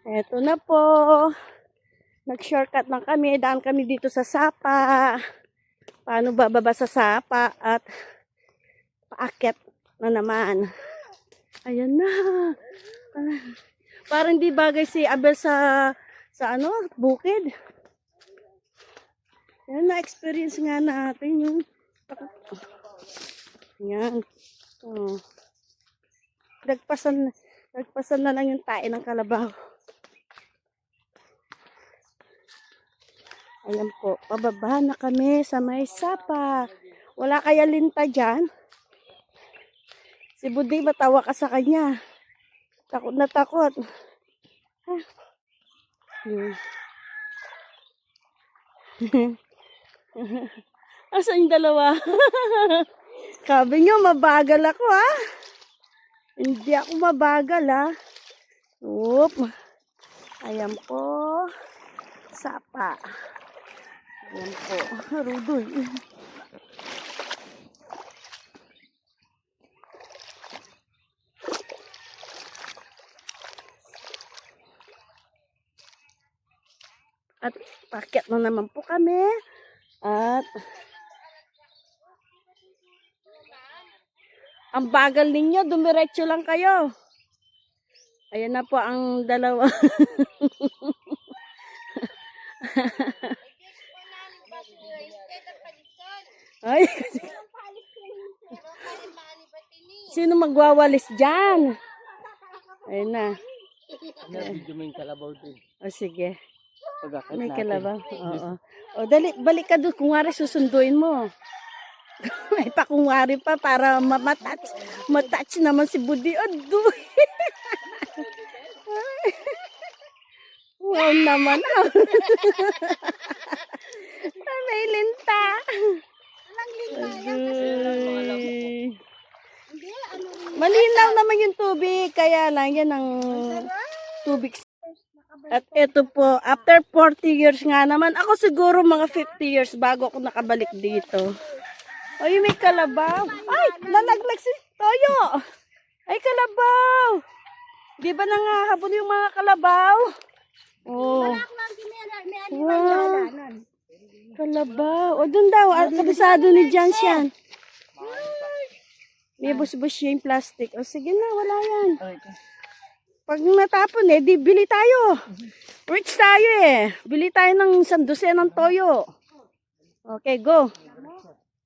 Eto na po. Nag-shortcut lang kami. Daan kami dito sa Sapa. Paano bababa sa Sapa at paakyat na naman. Ayan na. Parang di bagay si Abel sa ano, bukid. Yan na experience nga natin yung yan. Oh. Nagpasan na lang yung tae ng kalabaw. Ayan po, pababa na kami sa may Sapa. Wala kaya linta dyan? Si Budi, matawa ka sa kanya. Takot na takot. Asan yung dalawa? Sabi nyo, mabagal ako ha. Hindi ako mabagal ha. Oop. Ayan po. Sapa. Ayan po. Rudoy. At pakyat na naman po kami. At ang bagal ninyo, dumiretso lang kayo. Ayan na po ang dalawa. Ay. Sino magwawalis dyan? Ayun na. O sige. May kalabaw. Oo. O dali, balik ka doon. Kung wari susunduin mo. May pakungwari pa para matouch naman si Budi. Aduh. Wow naman. May linta. Malinaw naman yung tubig. Kaya lang yan ang tubig. At ito po, after 40 years nga naman, ako siguro mga 50 years bago ako nakabalik dito. Ay, may kalabaw. Ay, nalaglag si Toyo. Ay, kalabaw. Di ba nangahabol yung mga kalabaw? Oh. Wow. Kalabaw. O, dun daw. Kabisado ni Jans yan. May bus-bus yung plastic. O, sige na. Wala yan. Pag natapon di bili tayo. Rich tayo Bili tayo ng sanduse ng toyo. Okay, go.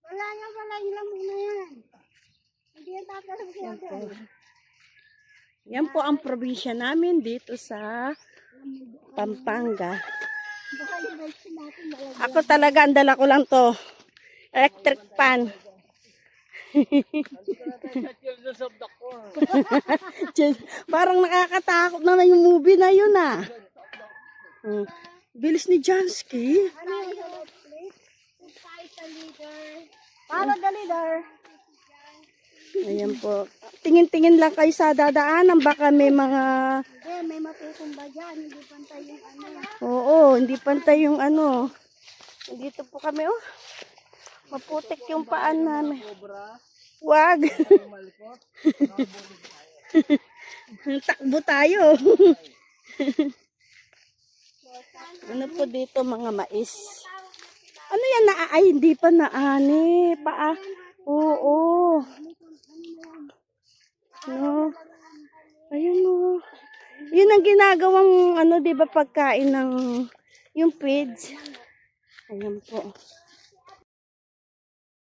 Wala lang muna yan. Hindi yan tatalab siya. Yan po ang probinsya namin dito sa Pampanga. Ako talaga, ang dala ko lang to. Electric pan. Parang nakakatakot na yung movie na yun Bilis ni Jansky. Follow the leader. Ayan po. Tingin-tingin lang kayo sa dadaanan. Baka may mga... may matutumba dyan. Hindi pantay yung ano. Oo, hindi pantay yung ano. Dito po kami Maputik yung paan namin. Wag. Takbo tayo. Ano po dito mga mais? Ano yan ay hindi pa naani. Oo. No. Ayun Yun ang ginagawang 'di ba pagkain ng yung feeds. Ayan po.